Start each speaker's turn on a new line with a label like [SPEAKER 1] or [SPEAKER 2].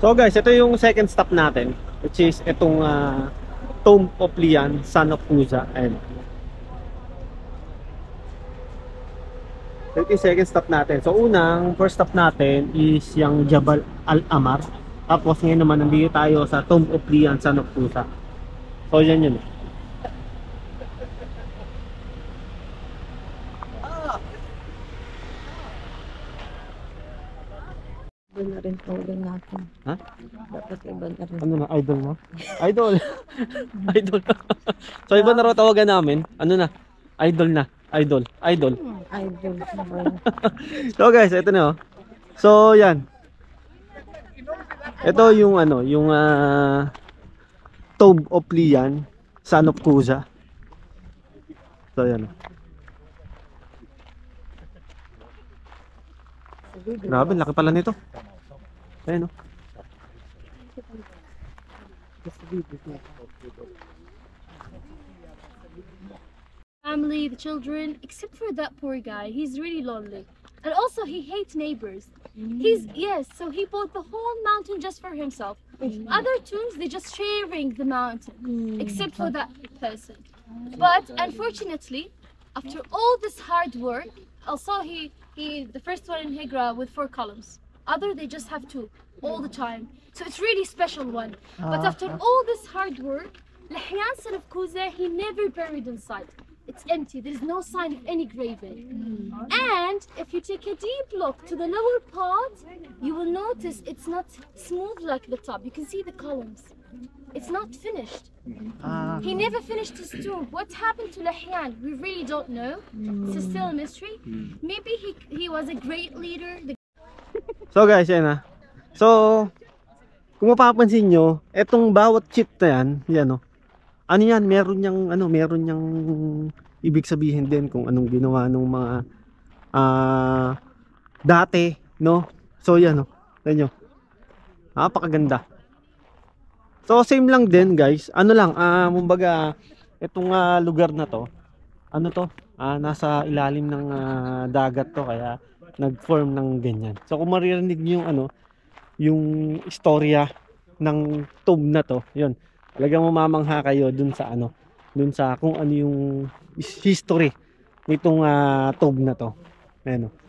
[SPEAKER 1] So guys, ito yung second stop natin, which is itong Tomb of Lian, Son of Kuza. And ito yung second stop natin. So first stop natin is yung Jabal Al-Amar. Tapos ngayon naman nandito tayo sa Tomb of Lian, Son of Kuza. So yan yun.
[SPEAKER 2] Iba na rin tawag natin.
[SPEAKER 1] Ha?
[SPEAKER 2] Dapat iba na rin.
[SPEAKER 1] Ano na? Idol mo? Idol! Idol! So iba na raw tawagan namin. Ano na? Idol na. Idol. Idol.
[SPEAKER 2] Idol.
[SPEAKER 1] So guys, ito na oh. So yan. Ito yung ano, yung Tomb of Lian, Son of Kuza. So yan. Grabe, laki pala nito. Ayun oh.
[SPEAKER 3] Family, the children, except for that poor guy. He's really lonely. And also he hates neighbors. So he bought the whole mountain just for himself. Other tombs, they just sharing the mountain, except for that person. But unfortunately, after all this hard work, also he the first one in Higra with 4 columns. Other they just have 2 all the time. So it's really special one. But after all this hard work, Lahyan, son of Kuza, he never buried inside. It's empty. There's no sign of any graving. And if you take a deep look to the lower part, you will notice it's not smooth like the top. You can see the columns. It's not finished. He never finished his tomb. What happened to Lahyan? We really don't know. It's still a mystery. Maybe he was a great leader.
[SPEAKER 1] So guys, yan na. So, kung mapapansin nyo, etong bawat chip na yan oh. Ano yan, meron niyang ibig sabihin din kung anong ginawa ng mga dati, no? So yan oh. Tignan nyo. Napakaganda. So same lang din guys. Ano lang, kumbaga itong lugar na to, ano to? Nasa ilalim ng dagat to kaya nag-form ng ganyan. So kung maririnig niyo yung yung istorya ng tomb na to, yun. Talagang mamamangha kayo dun sa kung ano yung history nitong tomb na to. Ayan o.